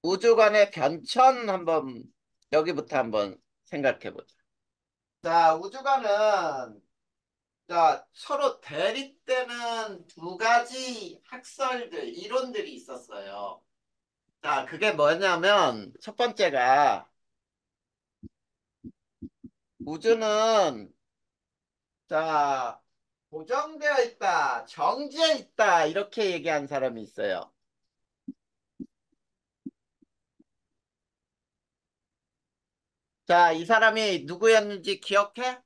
우주관의 변천 여기부터 한번 생각해 보자. 자, 우주관은, 자, 서로 대립되는 두 가지 이론들이 있었어요. 자, 그게 뭐냐면, 첫 번째가, 우주는, 자, 고정되어 있다, 정지해 있다, 이렇게 얘기한 사람이 있어요. 자, 이 사람이 누구였는지 기억해?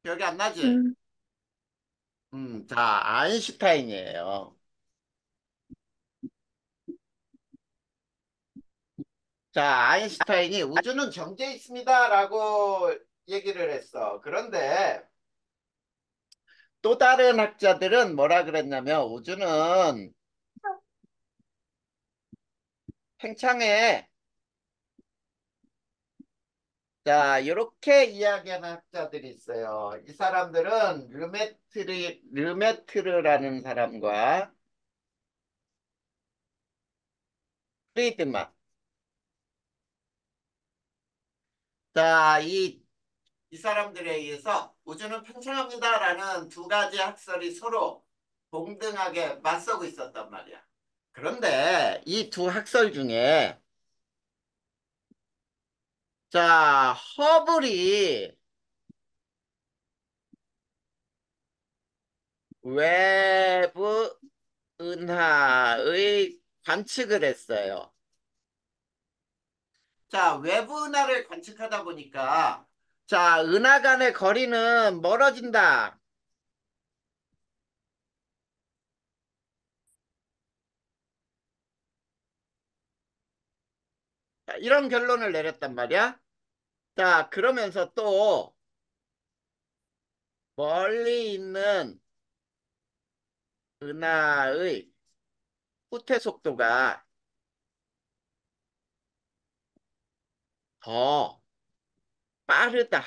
기억이 안 나지? 음, 자, 아인슈타인이에요. 자, 아인슈타인이 우주는 정지해 있습니다라고 얘기를 했어. 그런데 또 다른 학자들은 뭐라 그랬냐면 우주는 팽창해. 자, 이렇게 이야기하는 학자들이 있어요. 이 사람들은 르메트르라는 사람과 프리드만. 자, 이 사람들에 의해서 우주는 팽창합니다라는 두 가지 학설이 서로 동등하게 맞서고 있었단 말이야. 그런데 이 두 학설 중에 자, 허블이 외부 은하의 관측을 했어요. 자, 외부 은하를 관측하다 보니까 자, 은하 간의 거리는 멀어진다. 자, 이런 결론을 내렸단 말이야. 자, 그러면서 또 멀리 있는 은하의 후퇴 속도가 더 빠르다.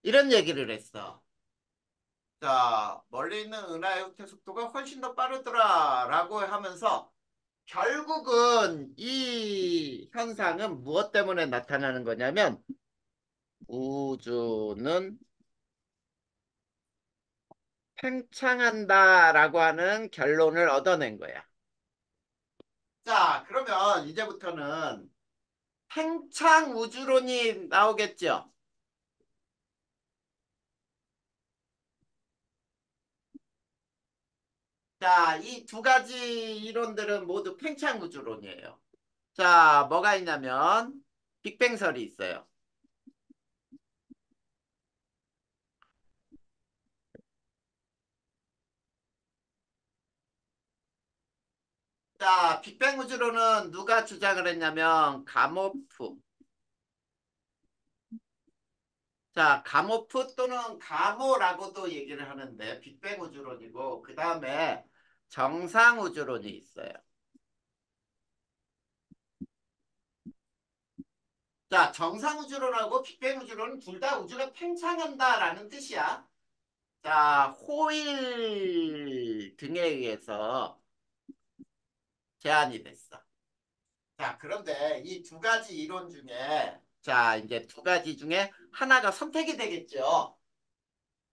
이런 얘기를 했어. 자, 멀리 있는 은하의 후퇴 속도가 훨씬 더 빠르더라라고 하면서 결국은 이 현상은 무엇 때문에 나타나는 거냐면 우주는 팽창한다라고 하는 결론을 얻어낸 거야. 자, 그러면 이제부터는 팽창 우주론이 나오겠죠. 자, 이 두 가지 이론들은 모두 팽창 우주론이에요. 자, 뭐가 있냐면 빅뱅설이 있어요. 자, 빅뱅 우주론은 누가 주장을 했냐면 가모프. 자, 가모프 또는 가모라고도 얘기를 하는데 빅뱅 우주론이고 그 다음에 정상 우주론이 있어요. 자, 정상 우주론하고 빅뱅 우주론은 둘 다 우주가 팽창한다라는 뜻이야. 자, 호일 등에 의해서 제안이 됐어. 자, 그런데 이 두 가지 이론 중에 자, 이제 두 가지 중에 하나가 선택이 되겠죠.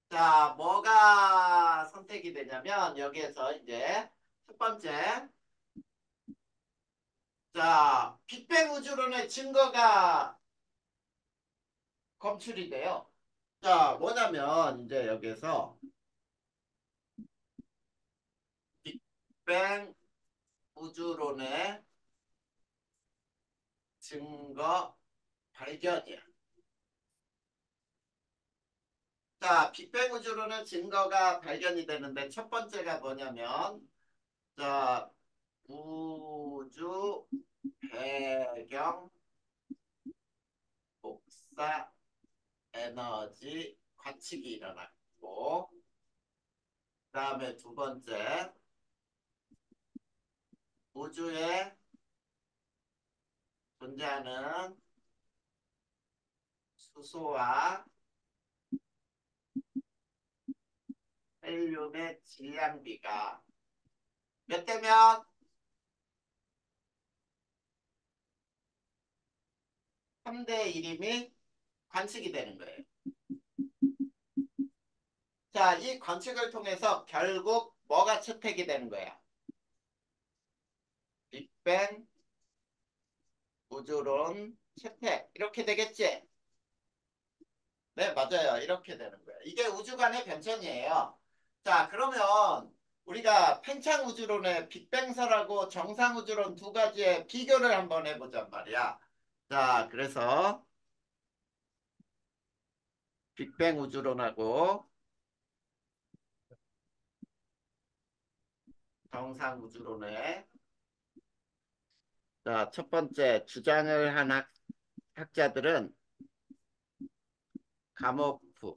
자, 뭐가 선택이 되냐면 여기에서 이제 첫 번째 자, 빅뱅 우주론의 증거가 검출이 돼요. 자, 뭐냐면 이제 여기에서 빅뱅 우주론의 증거 발견이야. 자, 빅뱅 우주론의 증거가 발견이 되는데 첫 번째가 뭐냐면 자, 우주 배경 복사 에너지 관측이 일어났고 그다음에 두 번째 우주에 존재하는 수소와 헬륨의 질량비가 몇 대면 3대 1임이 관측이 되는 거예요. 자, 이 관측을 통해서 결국 뭐가 채택이 되는 거야? 빅뱅 우주론 채택 이렇게 되겠지? 네, 맞아요. 이렇게 되는 거예요. 이게 우주관의 변천이에요. 자, 그러면 우리가 팽창 우주론의 빅뱅설하고 정상 우주론 두 가지의 비교를 한번 해보잔 말이야. 자, 그래서 빅뱅 우주론하고 정상 우주론의 자, 첫 번째 주장을 한 학자들은 가모프,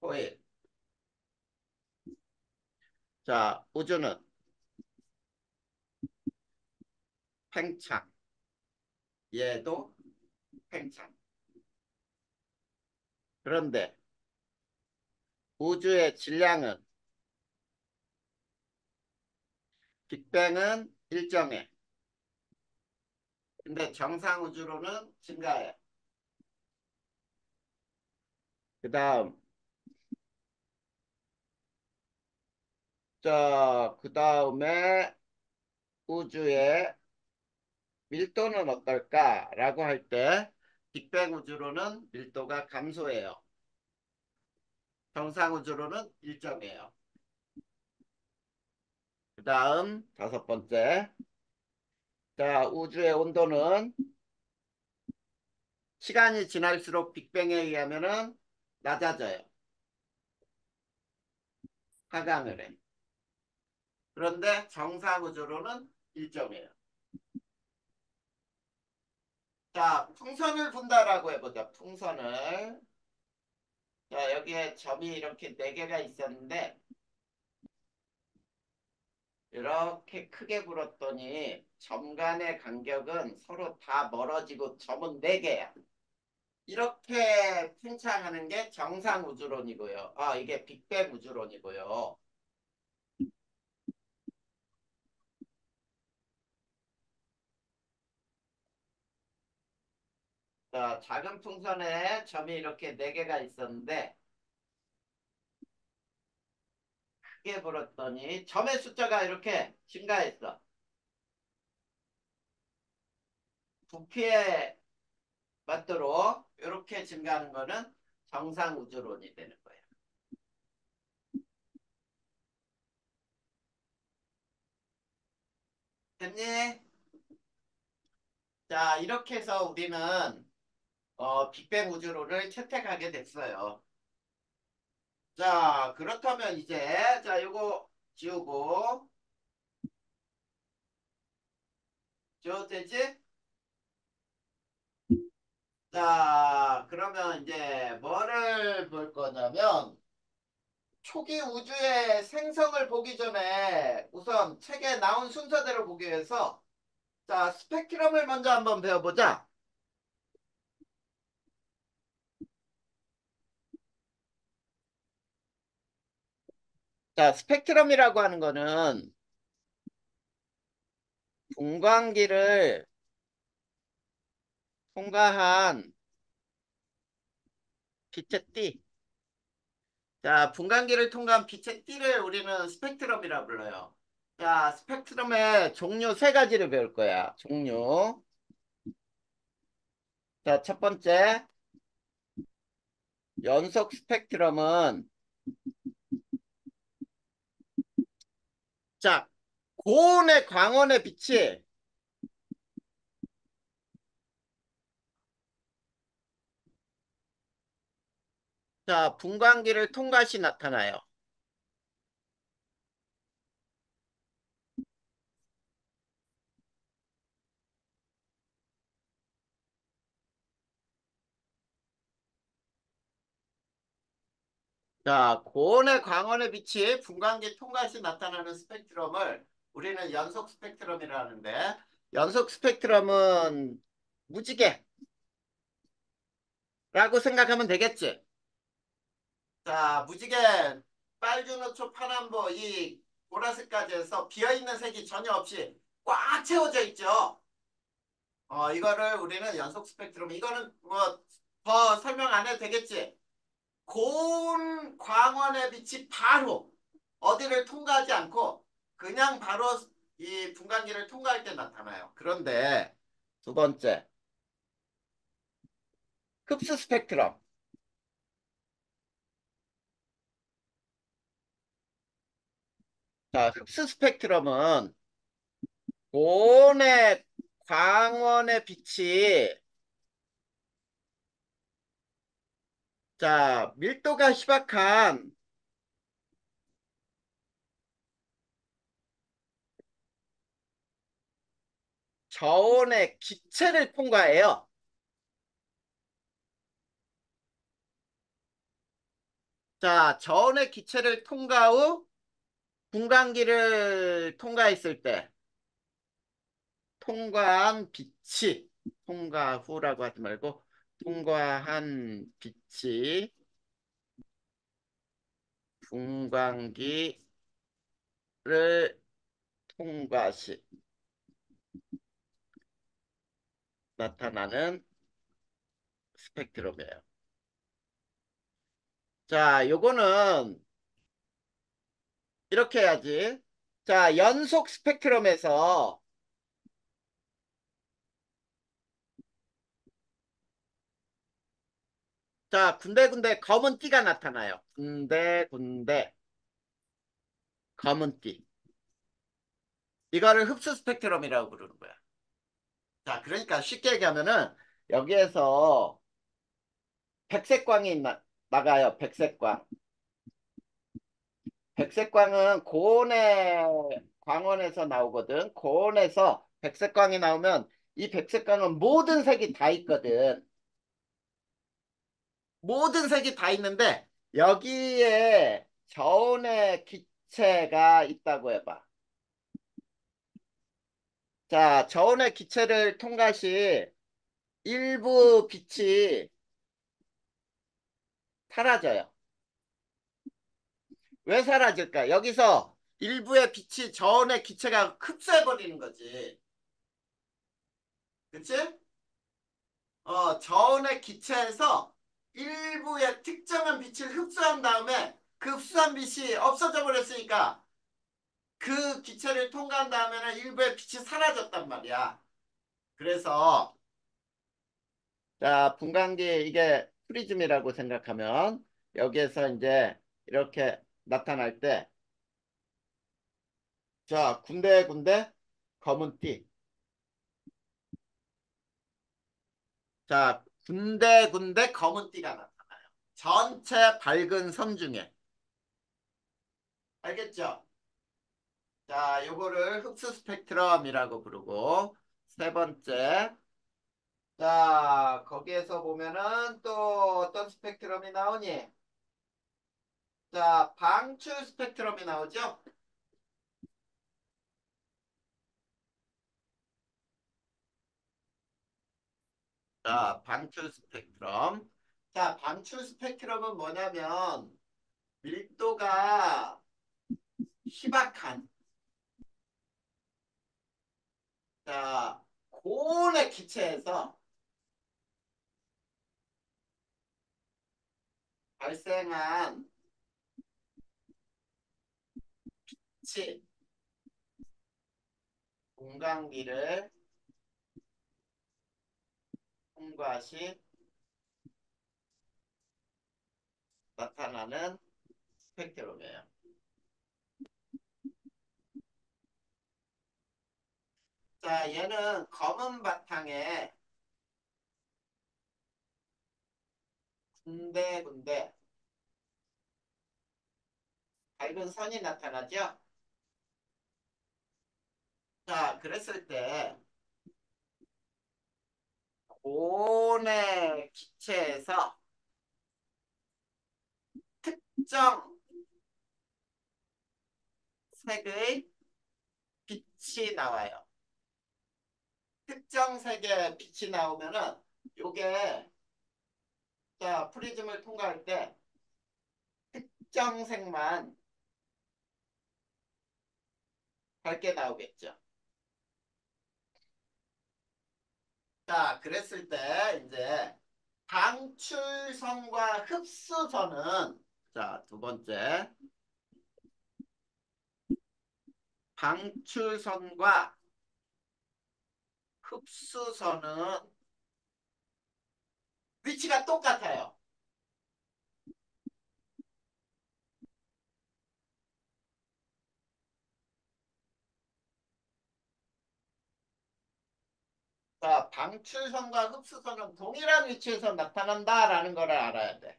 호일. 자, 우주는 팽창, 얘도 팽창. 그런데 우주의 질량은 빅뱅은 일정해. 근데 정상 우주로는 증가해. 그 다음, 그 다음에 우주의 밀도는 어떨까라고 할 때, 빅뱅 우주로는 밀도가 감소해요. 정상 우주로는 일정해요. 그 다음, 다섯 번째. 자, 우주의 온도는 시간이 지날수록 빅뱅에 의하면은 낮아져요. 하강을 해. 그런데 정상 우주로는 일정해요. 자, 풍선을 분다라고 해보자. 풍선을. 자, 여기에 점이 이렇게 네 개가 있었는데 이렇게 크게 불었더니 점 간의 간격은 서로 다 멀어지고 점은 네 개야. 이렇게 팽창하는 게 정상 우주론이고요. 아, 이게 빅뱅 우주론이고요. 자, 작은 풍선에 점이 이렇게 네 개가 있었는데 크게 불었더니 점의 숫자가 이렇게 증가했어. 부피에 맞도록 이렇게 증가하는 거는 정상 우주론이 되는 거예요. 됐니? 자, 이렇게 해서 우리는 빅뱅 우주론을 채택하게 됐어요. 자, 그렇다면 이제 자, 요거 지우고 지워도 되지? 자, 그러면 이제 뭐를 볼 거냐면 초기 우주의 생성을 보기 전에 우선 책에 나온 순서대로 보기 위해서 자, 스펙트럼을 먼저 한번 배워보자. 자, 스펙트럼이라고 하는 거는 분광기를 통과한 빛의 띠. 자, 분광기를 통과한 빛의 띠를 우리는 스펙트럼이라 불러요. 자, 스펙트럼의 종류 세 가지를 배울 거야. 종류. 자, 첫 번째, 연속 스펙트럼은 자, 고온의 광원의 빛이 자, 분광기를 통과 시 나타나요. 자, 고온의 광원의 빛이 분광기 통과 시 나타나는 스펙트럼을 우리는 연속 스펙트럼이라 하는데 연속 스펙트럼은 무지개라고 생각하면 되겠지. 자, 무지개, 빨주노초, 파남보, 이 보라색까지 해서 비어있는 색이 전혀 없이 꽉 채워져 있죠. 이거를 우리는 연속 스펙트럼, 이거는 뭐 더 설명 안 해도 되겠지. 고온 광원의 빛이 바로 어디를 통과하지 않고 그냥 바로 이 분광기를 통과할 때 나타나요. 그런데 두 번째, 흡수 스펙트럼. 자, 흡수 스펙트럼은 고온의 광원의 빛이 자, 밀도가 희박한 저온의 기체를 통과해요. 자, 저온의 기체를 통과 후 분광기를 통과했을 때 통과한 빛이 통과 후라고 하지 말고 통과한 빛이 분광기를 통과 시 나타나는 스펙트럼이에요. 자, 요거는 이렇게 해야지. 자, 연속 스펙트럼에서 자, 군데군데 검은 띠가 나타나요. 군데군데 검은 띠. 이거를 흡수 스펙트럼이라고 부르는 거야. 자, 그러니까 쉽게 얘기하면은 여기에서 백색광이 나가요. 백색광. 백색광은 고온의 광원에서 나오거든. 고온에서 백색광이 나오면 이 백색광은 모든 색이 다 있거든. 모든 색이 다 있는데 여기에 저온의 기체가 있다고 해봐. 자, 저온의 기체를 통과 시 일부 빛이 사라져요. 왜 사라질까? 여기서 일부의 빛이 저온의 기체가 흡수해버리는 거지. 그치? 저온의 기체에서 일부의 특정한 빛을 흡수한 다음에 그 흡수한 빛이 없어져 버렸으니까 그 기체를 통과한 다음에는 일부의 빛이 사라졌단 말이야. 그래서 자, 분광기 이게 프리즘이라고 생각하면 여기에서 이제 이렇게 나타날 때 자, 군데군데 검은 띠. 자, 군데군데 검은 띠가 나타나요. 전체 밝은 선 중에. 알겠죠? 자, 요거를 흡수 스펙트럼이라고 부르고 세 번째. 자, 거기에서 보면은 또 어떤 스펙트럼이 나오니? 자, 방출 스펙트럼이 나오죠? 자, 방출 스펙트럼. 자, 방출 스펙트럼은 뭐냐면 밀도가 희박한 자, 고온의 기체에서 발생한 치 공간기를 통과 시 나타나는 스펙트럼이에요. 자, 얘는 검은 바탕에 군데군데 밝은 선이 나타나죠? 자, 그랬을 때 고온의 기체에서 특정 색의 빛이 나와요. 특정 색의 빛이 나오면은 요게 자, 프리즘을 통과할 때 특정 색만 밝게 나오겠죠. 자, 그랬을 때 이제 방출선과 흡수선은 자, 두 번째 방출선과 흡수선은 위치가 똑같아요. 자, 방출선과 흡수선은 동일한 위치에서 나타난다라는 걸 알아야 돼.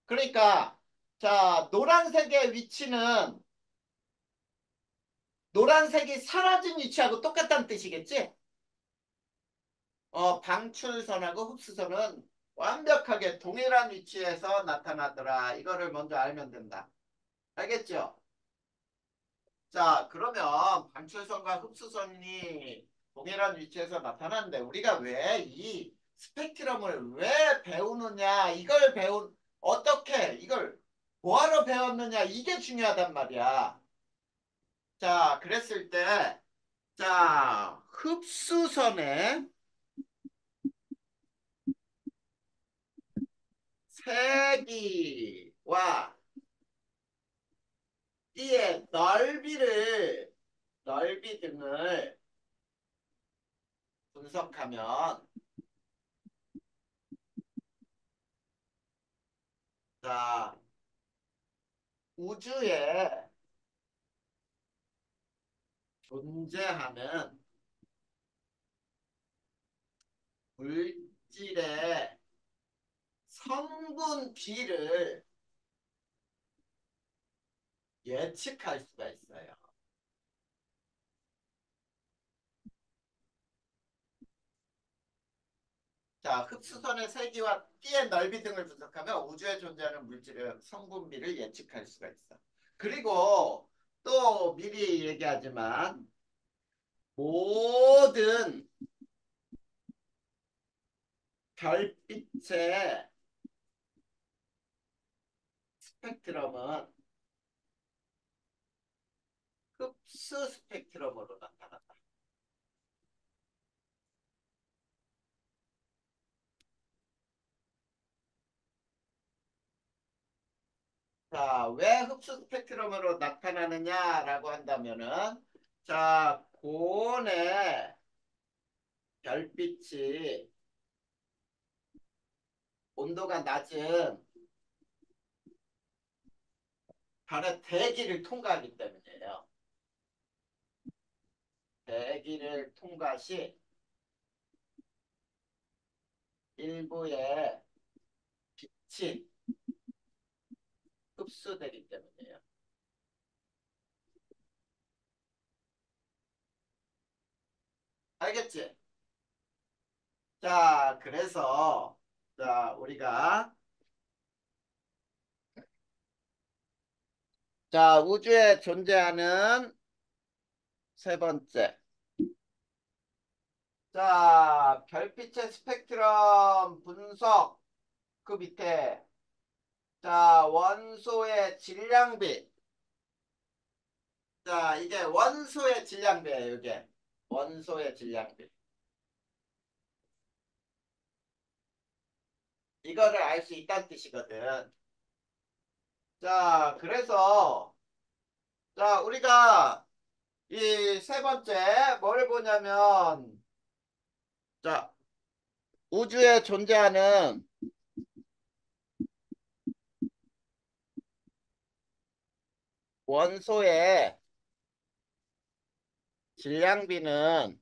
그러니까 자, 노란색의 위치는 노란색이 사라진 위치하고 똑같다는 뜻이겠지? 방출선하고 흡수선은 완벽하게 동일한 위치에서 나타나더라. 이거를 먼저 알면 된다. 알겠죠? 자, 그러면 방출선과 흡수선이 동일한 위치에서 나타나는데 우리가 왜 이 스펙트럼을 왜 배우느냐, 이걸 어떻게, 이걸 뭐하러 배웠느냐, 이게 중요하단 말이야. 자, 그랬을 때, 자, 흡수선의 세기와 띠의 넓이 등을 분석하면, 자, 우주에 존재하는 물질의 성분 비를 예측할 수가 있어요. 자, 흡수선의 세기와 띠의 넓이 등을 분석하면 우주에 존재하는 물질의 성분비를 예측할 수가 있어. 그리고 또 미리 얘기하지만 모든 별빛의 스펙트럼은 흡수 스펙트럼으로 나타난다. 자, 왜 흡수 스펙트럼으로 나타나느냐라고 한다면은 자, 고온의 별빛이 온도가 낮은 별의 대기를 통과하기 때문이에요. 대기를 통과 시 일부의 빛이 흡수되기 때문이에요. 알겠지? 자, 그래서 자, 우리가 자, 우주에 존재하는 세 번째. 자, 별빛의 스펙트럼 분석 그 밑에 자, 원소의 질량비. 자, 이게 원소의 질량비예요, 이게. 원소의 질량비. 이거를 알 수 있다는 뜻이거든. 자, 그래서 자, 우리가 이 세 번째 뭘 보냐면 자, 우주에 존재하는 원소의 질량비는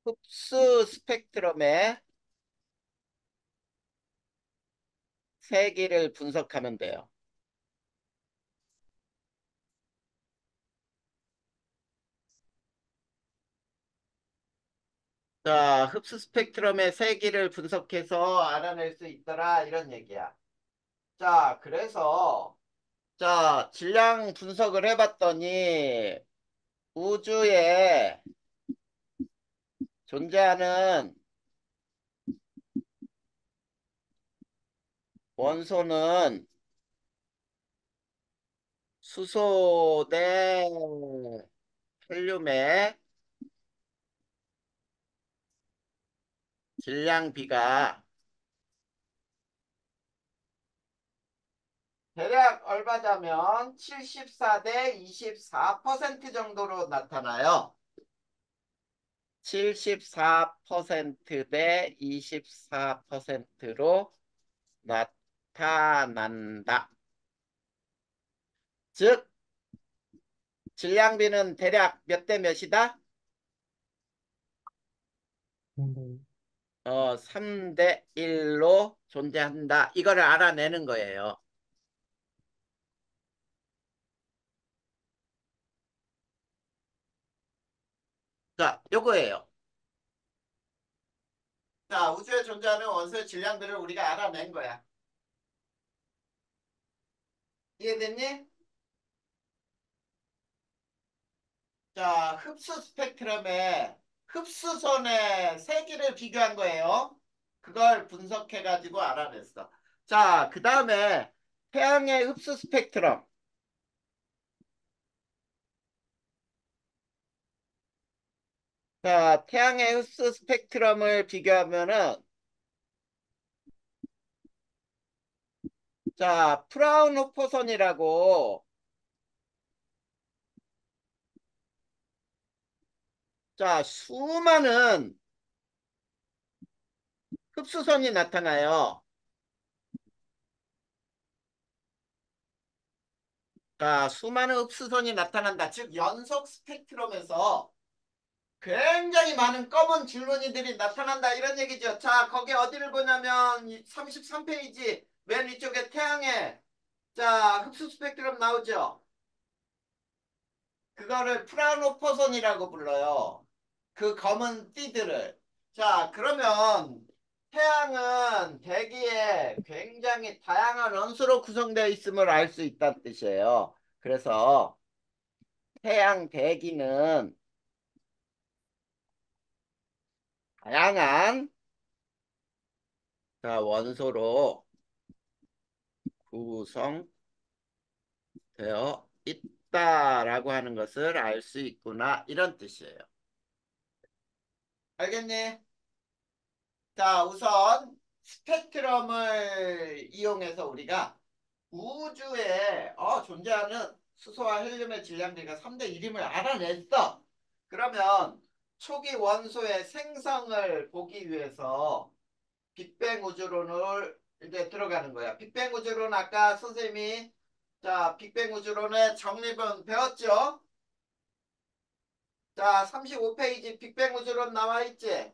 흡수 스펙트럼의 세기를 분석하면 돼요. 자, 흡수 스펙트럼의 세기를 분석해서 알아낼 수 있더라 이런 얘기야. 자, 그래서 자, 질량 분석을 해봤더니 우주에 존재하는 원소는 수소 대 헬륨의 질량 비가 대략 얼마냐면 74대 24% 정도로 나타나요. 74% 대 24%로 나타난다. 즉, 질량비는 대략 몇 대 몇이다? 3대 1로 존재한다. 이거를 알아내는 거예요. 자, 요거예요. 자, 우주에 존재하는 원소의 질량비를 우리가 알아낸 거야. 이해됐니? 자, 흡수 스펙트럼에 흡수선의 세기를 비교한 거예요. 그걸 분석해가지고 알아냈어. 자, 그 다음에 태양의 흡수 스펙트럼. 자, 태양의 흡수 스펙트럼을 비교하면은, 자, 프라운호퍼선이라고, 자, 수많은 흡수선이 나타나요. 자, 수많은 흡수선이 나타난다. 즉, 연속 스펙트럼에서 굉장히 많은 검은 줄무늬들이 나타난다 이런 얘기죠. 자, 거기 어디를 보냐면 33페이지 맨 위쪽에 태양의 자 흡수 스펙트럼 나오죠. 그거를 프라노포선이라고 불러요. 그 검은 띠들을. 자, 그러면 태양은 대기에 굉장히 다양한 원소로 구성되어 있음을 알 수 있다는 뜻이에요. 그래서 태양 대기는 다양한 자, 원소로 구성되어 있다라고 하는 것을 알 수 있구나 이런 뜻이에요. 알겠니? 자, 우선 스펙트럼을 이용해서 우리가 우주에 존재하는 수소와 헬륨의 질량비가 3대 1임을 알아냈어. 그러면 초기 원소의 생성을 보기 위해서 빅뱅 우주론을 이제 들어가는 거야. 빅뱅 우주론 아까 선생님이 자, 빅뱅 우주론의 정립은 배웠죠? 자, 35페이지 빅뱅 우주론 나와 있지?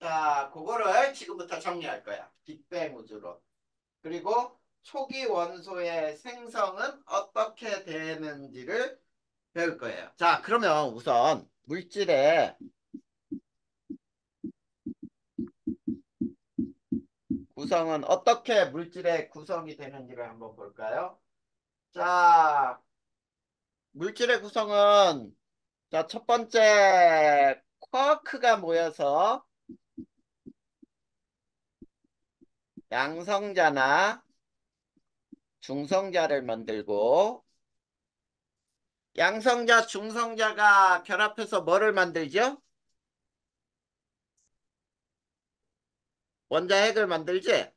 자, 그거를 지금부터 정리할 거야. 빅뱅 우주론. 그리고 초기 원소의 생성은 어떻게 되는지를 배울 거예요. 자, 그러면 우선 물질의 구성은 어떻게 물질의 구성이 되는지를 한번 볼까요? 자, 물질의 구성은 자, 첫 번째 쿼크가 모여서 양성자나 중성자를 만들고 양성자, 중성자가 결합해서 뭐를 만들죠? 원자핵을 만들지?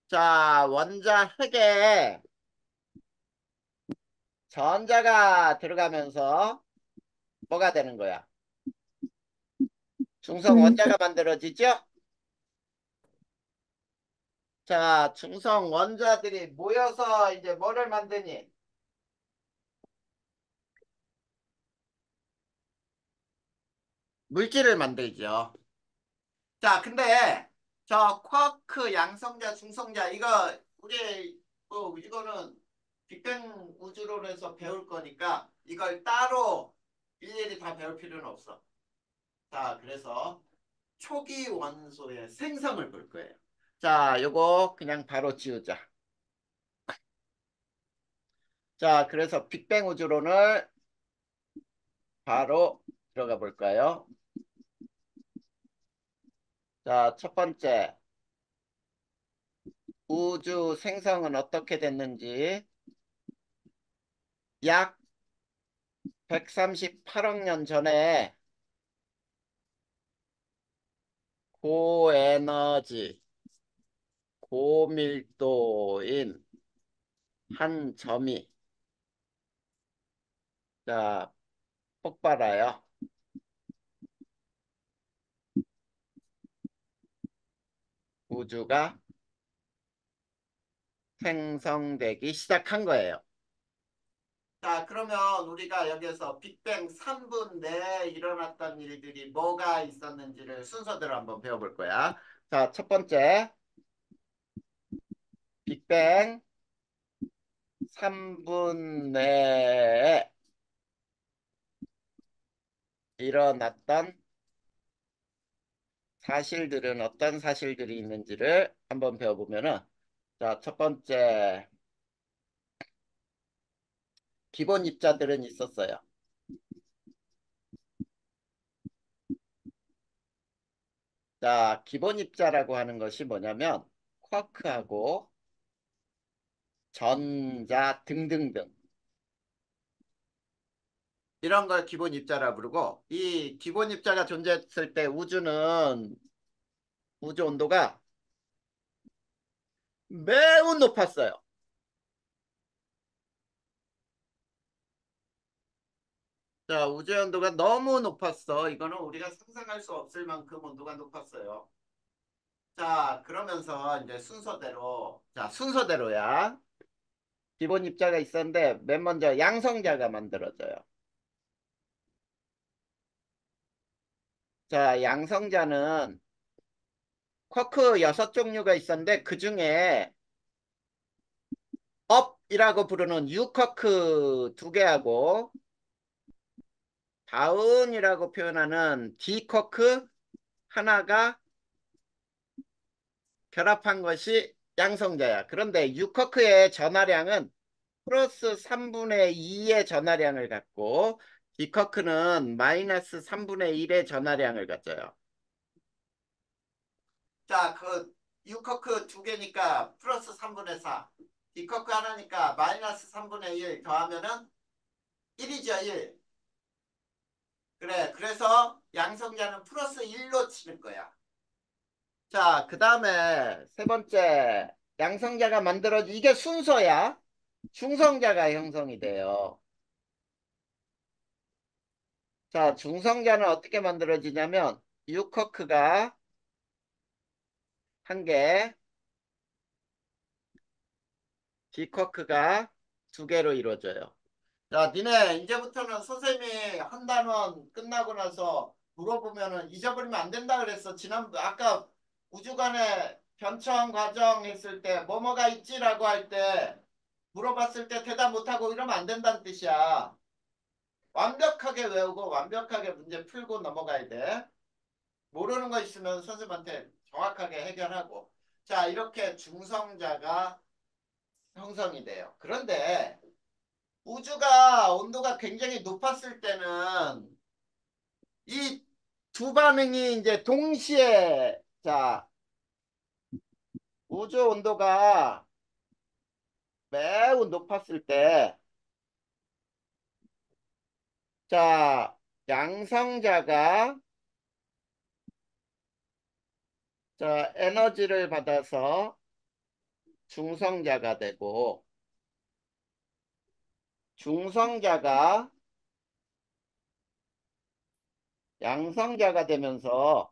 자, 원자핵에 전자가 들어가면서 뭐가 되는 거야? 중성 원자가 만들어지죠? 자, 중성 원자들이 모여서 이제 뭐를 만드니? 물질을 만들죠. 자, 근데 저 쿼크, 양성자, 중성자 이거 우리 이거는 빅뱅 우주론에서 배울 거니까 이걸 따로 일일이 다 배울 필요는 없어. 자, 그래서 초기 원소의 생성을 볼 거예요. 자, 요거 그냥 바로 지우자. 자, 그래서 빅뱅 우주론을 바로 들어가 볼까요? 자, 첫 번째. 우주 생성은 어떻게 됐는지 약 138억 년 전에 고에너지, 고밀도인 한 점이 자, 폭발하여 우주가 생성되기 시작한 거예요. 자, 그러면 우리가 여기서 빅뱅 3분 내에 일어났던 일들이 뭐가 있었는지를 순서대로 한번 배워볼 거야. 자, 첫 번째, 빅뱅 3분 내에 일어났던 사실들은 어떤 사실들이 있는지를 한번 배워보면은, 자, 첫 번째, 기본 입자들은 있었어요. 자, 기본 입자라고 하는 것이 뭐냐면, 쿼크하고 전자 등등등. 이런 걸 기본 입자라 부르고, 이 기본 입자가 존재했을 때 우주 온도가 매우 높았어요. 자, 우주 온도가 너무 높았어. 이거는 우리가 상상할 수 없을 만큼 온도가 높았어요. 자, 그러면서 이제 순서대로, 자, 순서대로야. 기본 입자가 있었는데, 맨 먼저 양성자가 만들어져요. 자, 양성자는 쿼크 6종류가 있었는데, 그 중에 업이라고 부르는 U쿼크 2개하고, 다운이라고 표현하는 D쿼크 하나가 결합한 것이 양성자야. 그런데 U쿼크의 전하량은 플러스 3분의 2의 전하량을 갖고 D커크는 마이너스 3분의 1의 전하량을 가져요. 자, 그 U커크 2개니까 플러스 3분의 4. D커크 하나니까 마이너스 3분의 1 더하면은 1이죠, 1. 그래, 그래서 양성자는 플러스 1로 치는 거야. 자, 그 다음에 세 번째, 양성자가 만들어진, 이게 순서야. 중성자가 형성이 돼요. 자, 중성자는 어떻게 만들어지냐면, 유커크가 한 개, D커크가 두 개로 이루어져요. 자, 니네 이제부터는 선생님이 한 단원 끝나고 나서 물어보면은 잊어버리면 안 된다 그랬어. 아까 우주관에 변천 과정 했을 때 뭐뭐가 있지라고 할 때 물어봤을 때 대답 못하고 이러면 안 된다는 뜻이야. 완벽하게 외우고 완벽하게 문제 풀고 넘어가야 돼. 모르는 거 있으면 선생님한테 정확하게 해결하고. 자, 이렇게 중성자가 형성이 돼요. 그런데 우주가 온도가 굉장히 높았을 때는 이 두 반응이 이제 동시에 자, 우주 온도가 매우 높았을 때 자, 양성자가 자, 에너지를 받아서 중성자가 되고 중성자가 양성자가 되면서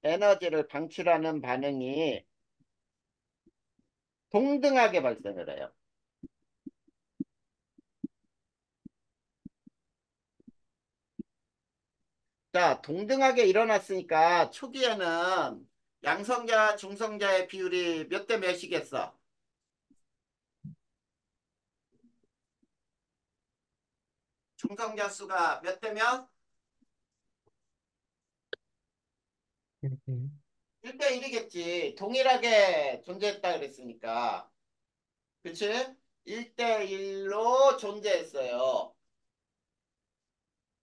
에너지를 방출하는 반응이 동등하게 발생을 해요. 자, 동등하게 일어났으니까 초기에는 양성자, 중성자의 비율이 몇 대 몇이겠어? 중성자 수가 몇 대 몇? 1대 1이겠지. 동일하게 존재했다 그랬으니까. 그치? 1대 1로 존재했어요.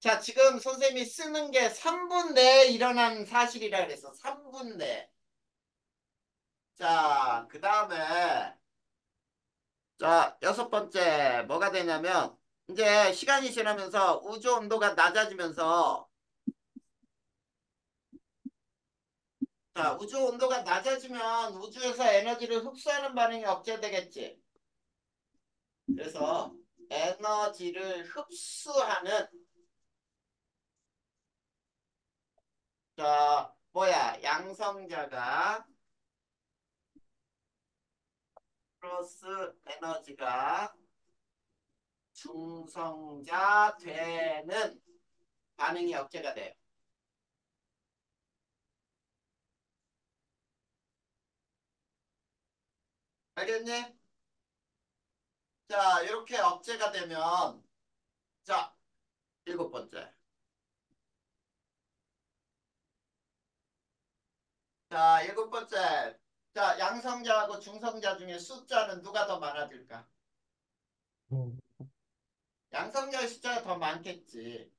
자, 지금 선생님이 쓰는 게 3분 내에 일어난 사실이라 그랬어. 3분 내. 자, 그 다음에 자, 여섯 번째 뭐가 되냐면 이제 시간이 지나면서 우주 온도가 낮아지면서 자, 우주 온도가 낮아지면 우주에서 에너지를 흡수하는 반응이 억제되겠지. 그래서 에너지를 흡수하는 자, 뭐야? 양성자가 플러스 에너지가 중성자 되는 반응이 억제가 돼요. 알겠니? 자, 이렇게 억제가 되면 자, 일곱 번째. 자, 일곱 번째. 자, 양성자하고 중성자 중에 숫자는 누가 더 많아질까? 음, 양성자의 숫자가 더 많겠지.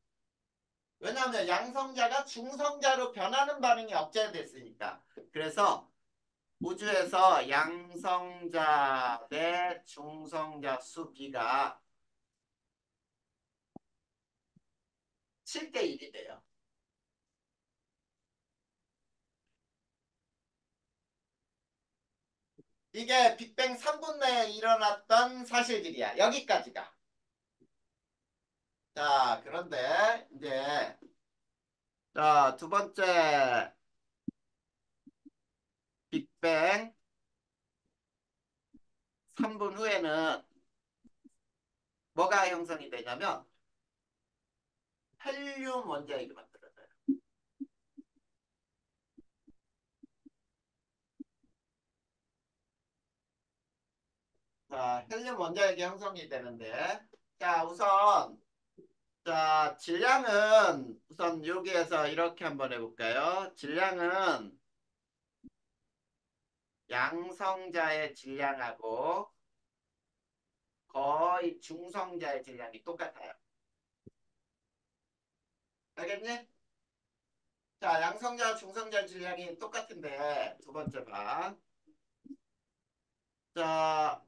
왜냐하면 양성자가 중성자로 변하는 반응이 억제됐으니까. 그래서 우주에서 양성자 대 중성자 수 비가 7대 1이 돼요. 이게 빅뱅 3분 내에 일어났던 사실들이야. 여기까지가. 자, 그런데 이제 자, 두 번째 빅뱅 3분 후에는 뭐가 형성이 되냐면 헬륨 원자핵이 만들어져요. 자, 헬륨 원자핵이 형성이 되는데 자, 우선 자, 질량은 우선 여기에서 이렇게 한번 해볼까요? 질량은 양성자의 질량하고 거의 중성자의 질량이 똑같아요. 알겠니? 자, 양성자, 중성자 질량이 똑같은데 두 번째 봐. 자,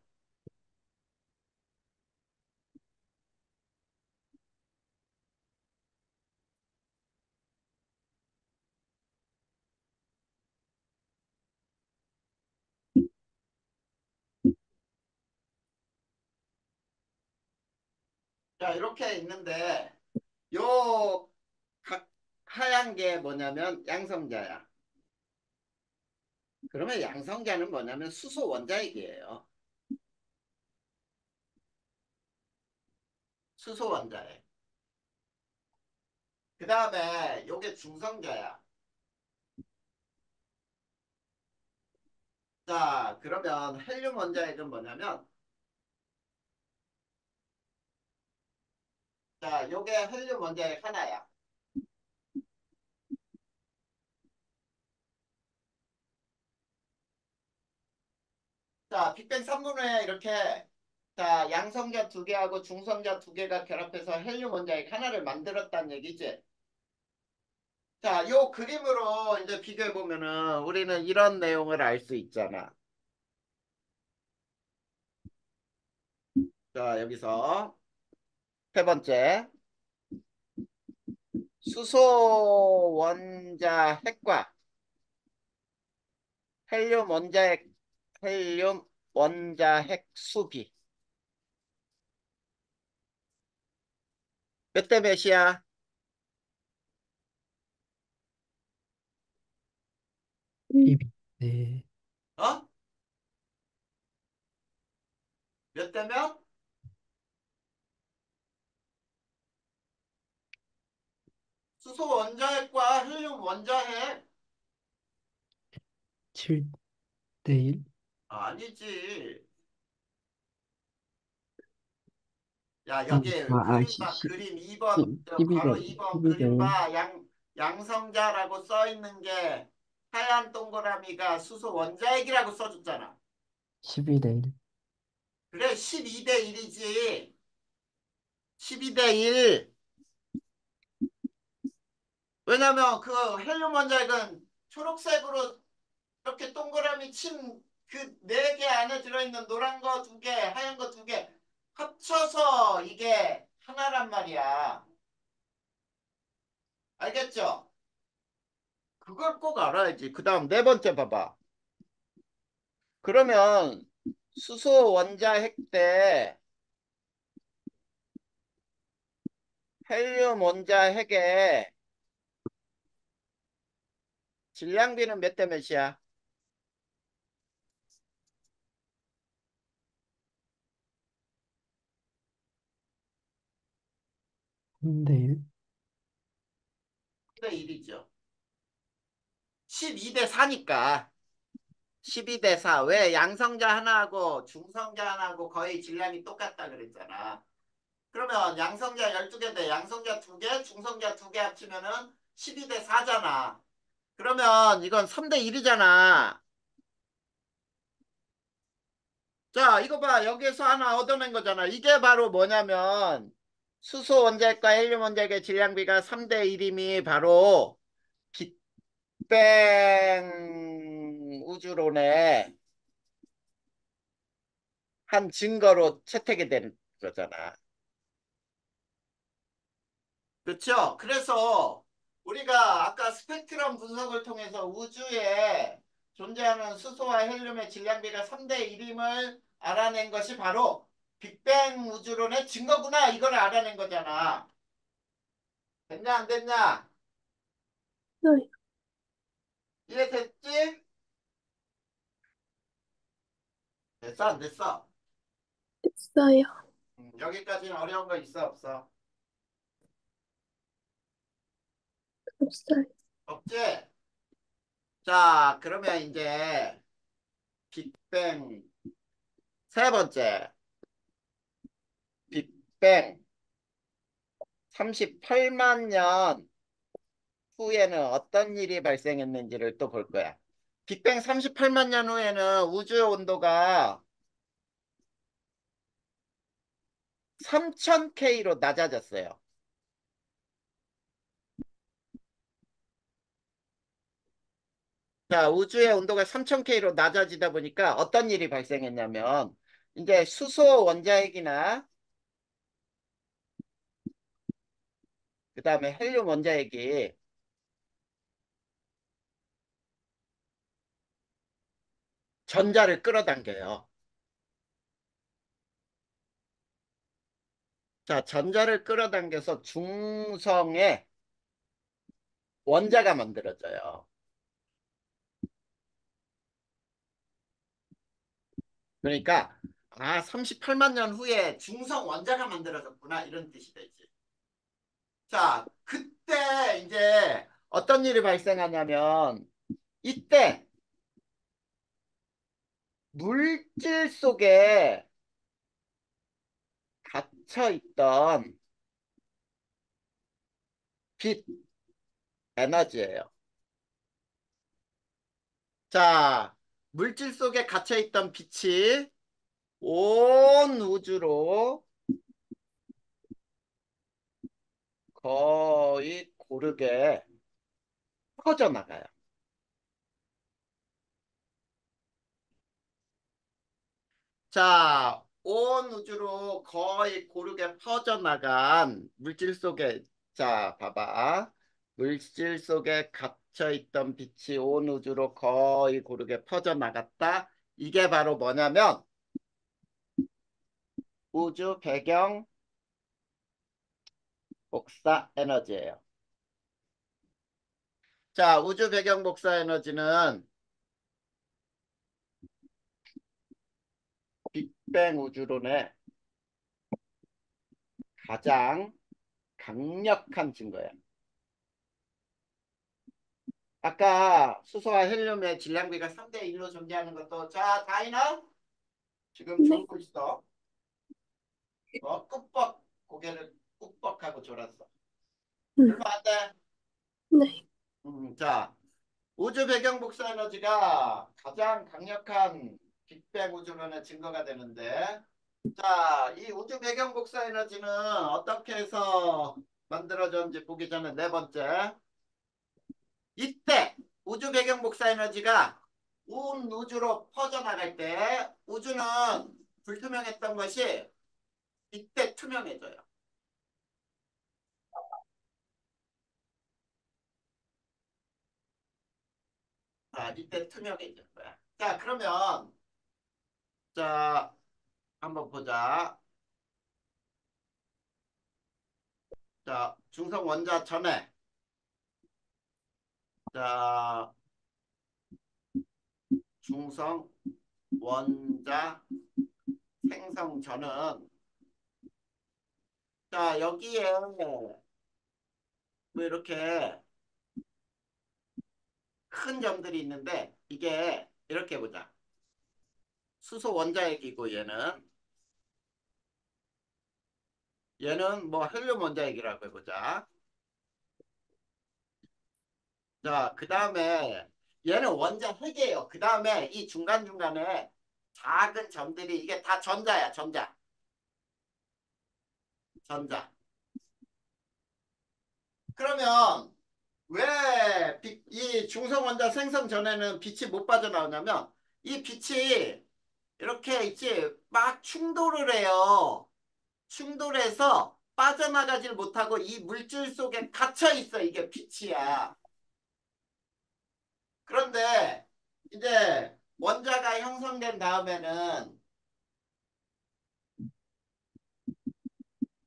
자, 이렇게 있는데 요 각 하얀 게 뭐냐면 양성자야. 그러면 양성자는 뭐냐면 수소 원자핵이에요. 수소 원자핵. 그 다음에 요게 중성자야. 자, 그러면 헬륨 원자핵은 뭐냐면 자, 요게 헬륨 원자핵 하나야. 자, 빅뱅 3분의 이렇게 자, 양성자 두 개하고 중성자 두 개가 결합해서 헬륨 원자핵 하나를 만들었다는 얘기지. 자, 요 그림으로 이제 비교해 보면은 우리는 이런 내용을 알 수 있잖아. 자, 여기서 세 번째. 수소 원자핵과 헬륨 원자핵, 헬륨 원자핵 수비. 몇 대 몇이야? 12대 어? 몇 대 몇? 수소 원자핵과 헬륨 원자핵. 7대 1. 아니지. 야, 아니, 여기 아, 그림 봐. 그림 2번. 12대 바로 2번 12대 그림 1. 봐. 양성자라고 써 있는 게 하얀 동그라미가 수소 원자핵이라고 써줬잖아. 12대 1. 그래, 12대 1이지. 12대 1. 왜냐면 그 헬륨 원자핵은 초록색으로 이렇게 동그라미 친 그 네 개 안에 들어있는 노란 거 두 개, 하얀 거 두 개 합쳐서 이게 하나란 말이야. 알겠죠? 그걸 꼭 알아야지. 그 다음 네 번째 봐봐. 그러면 수소 원자핵 때 헬륨 원자핵의 질량비는 몇 대 몇이야? 3대1. 3대 1이죠. 12대 4니까. 12대 4. 왜 양성자 하나하고 중성자 하나하고 거의 질량이 똑같다 그랬잖아. 그러면 양성자 12개인데 양성자 2개, 중성자 2개 합치면은 12대 4잖아. 그러면 이건 3대 1이잖아. 자, 이거 봐. 여기에서 하나 얻어낸 거잖아. 이게 바로 뭐냐면 수소 원자핵과 헬륨 원자핵의 질량비가 3대 1임이 바로 빅뱅 우주론의 한 증거로 채택이 된 거잖아. 그렇죠? 그래서 우리가 아까 스펙트럼 분석을 통해서 우주에 존재하는 수소와 헬륨의 질량비가 3대 1임을 알아낸 것이 바로 빅뱅 우주론의 증거구나. 이걸 알아낸 거잖아. 됐냐 안 됐냐? 네, 이해됐지? 됐어 안 됐어? 됐어요. 여기까지는 어려운 거 있어 없어? 없어요. 없지? 자 그러면 이제 빅뱅 세 번째 빅뱅 38만 년 후에는 어떤 일이 발생했는지를 또 볼 거야. 빅뱅 38만 년 후에는 우주의 온도가 3000K로 낮아졌어요. 자, 우주의 온도가 3000K로 낮아지다 보니까 어떤 일이 발생했냐면 이제 수소 원자핵이나 그다음에 헬륨 원자핵이 전자를 끌어당겨요. 자, 전자를 끌어당겨서 중성의 원자가 만들어져요. 그러니까 38만 년 후에 중성 원자가 만들어졌구나 이런 뜻이 되지. 자, 그때 이제 어떤 일이 발생하냐면 이때 물질 속에 갇혀 있던 빛 에너지예요. 자, 물질 속에 갇혀 있던 빛이 온 우주로 거의 고르게 퍼져나가요. 자, 온 우주로 거의 고르게 퍼져나간 물질 속에, 자, 봐봐. 물질 속에 갇혀있던 빛이 온 우주로 거의 고르게 퍼져나갔다. 이게 바로 뭐냐면 우주 배경 복사 에너지예요. 자, 우주 배경 복사 에너지는 빅뱅 우주론의 가장 강력한 증거예요. 아까 수소와 헬륨의 질량비가 3대 1로 존재하는 것도 자, 다이나 지금 네, 졸고 있어. 꾹뻑 고개를 꾹뻑하고 졸았어. 얼마 안 돼. 네, 자, 우주 배경 복사 에너지가 가장 강력한 빅뱅 우주론의 증거가 되는데 자, 이 우주 배경 복사 에너지는 어떻게 해서 만들어졌는지 보기 전에 네 번째 이때 우주 배경 복사 에너지가 온 우주로 퍼져나갈 때 우주는 불투명했던 것이 이때 투명해져요. 자, 이때 투명해질 거야. 자, 그러면 자, 한번 보자. 자, 중성 원자 전해. 자, 중성 원자 생성 전은 자, 여기에 뭐 이렇게 큰 점들이 있는데 이게 이렇게 보자. 수소 원자핵이고 얘는 뭐 헬륨 원자핵이라고 해보자. 자, 그 다음에 얘는 원자핵이에요. 그 다음에 이 중간중간에 작은 점들이 이게 다 전자야, 전자. 전자. 그러면 왜 이 중성 원자 생성 전에는 빛이 못 빠져나오냐면 이 빛이 이렇게 있지 막 충돌을 해요. 충돌해서 빠져나가질 못하고 이 물질 속에 갇혀 있어. 이게 빛이야. 그런데 이제 원자가 형성된 다음에는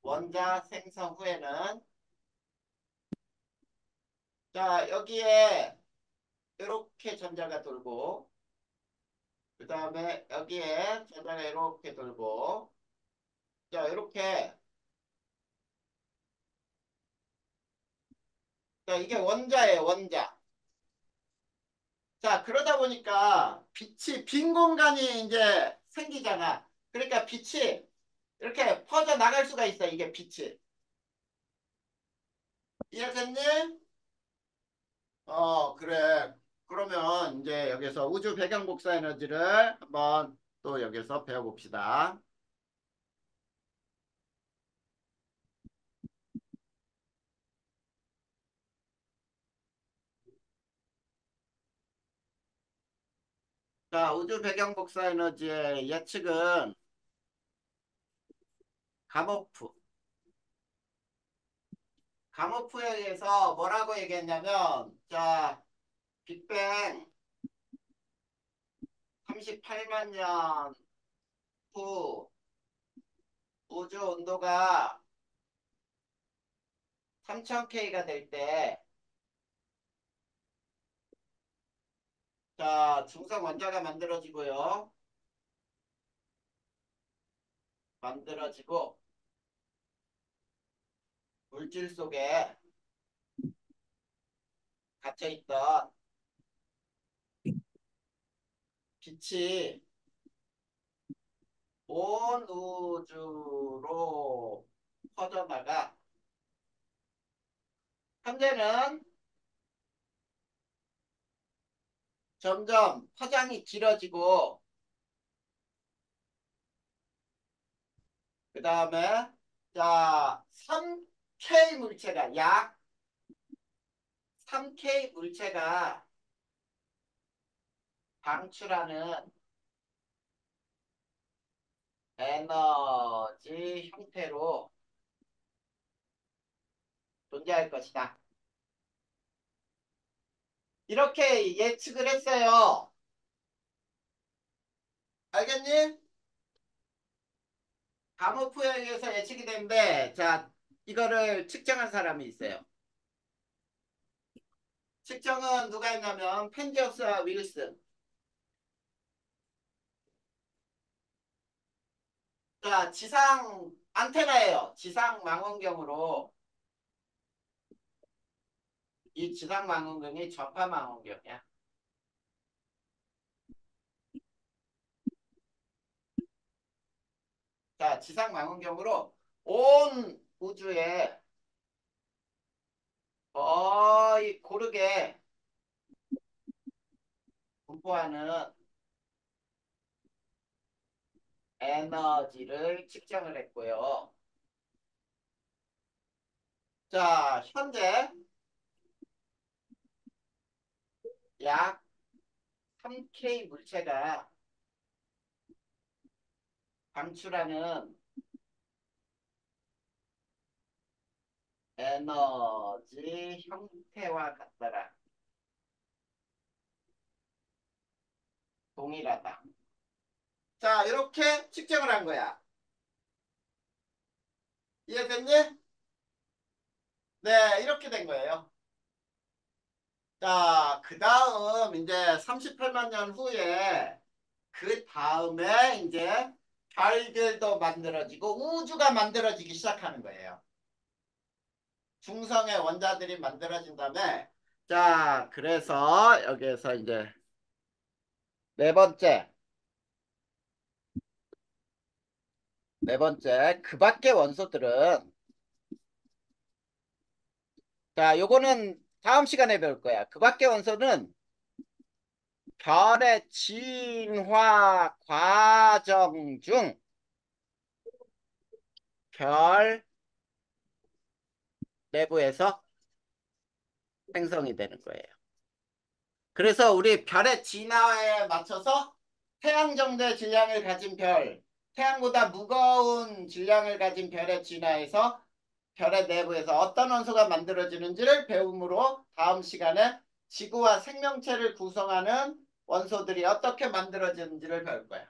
원자 생성 후에는 자 여기에 이렇게 전자가 돌고 그 다음에 여기에 전자가 이렇게 돌고 자 이렇게 자 이게 원자예요 원자. 자 그러다 보니까 빛이 빈 공간이 이제 생기잖아. 그러니까 빛이 이렇게 퍼져 나갈 수가 있어 이게 빛이. 이해됐니? 그래. 그러면 이제 여기서 우주 배경 복사 에너지를 한번 또 여기서 배워봅시다. 자, 우주 배경 복사 에너지의 예측은 가모프. 가모프에 의해서 뭐라고 얘기했냐면, 자, 빅뱅 38만 년 후 우주 온도가 3000K가 될 때, 자, 중성 원자가 만들어지고요. 만들어지고, 물질 속에 갇혀있던 빛이 온 우주로 퍼져나가 현재는 점점 파장이 길어지고 그 다음에 자 3K 물체가 약 3K 물체가 방출하는 에너지 형태로 존재할 것이다. 이렇게 예측을 했어요. 알겠니? 가모프에 의해서 예측이 되는데 자 이거를 측정한 사람이 있어요. 측정은 누가 했냐면 펜지어스와 윌슨. 자, 지상 안테나예요. 지상 망원경으로 이 지상 망원경이 전파 망원경이야. 자, 지상 망원경으로 온 우주에 거의 고르게 분포하는 에너지를 측정을 했고요. 자, 현재 약 3K 물체가 방출하는 에너지 형태와 같더라. 동일하다. 자, 이렇게 측정을 한 거야. 이해됐니? 네, 이렇게 된 거예요. 자, 그 다음 이제 38만 년 후에 그 다음에 이제 별들도 만들어지고 우주가 만들어지기 시작하는 거예요. 중성의 원자들이 만들어진 다음에 자, 그래서 여기에서 이제 네 번째 그 밖의 원소들은 자, 요거는 다음 시간에 배울 거야. 그 밖의 원소는 별의 진화 과정 중 별 내부에서 생성이 되는 거예요. 그래서 우리 별의 진화에 맞춰서 태양 정도의 질량을 가진 별, 태양보다 무거운 질량을 가진 별의 진화에서 별의 내부에서 어떤 원소가 만들어지는지를 배움으로 다음 시간에 지구와 생명체를 구성하는 원소들이 어떻게 만들어지는지를 배울 거야.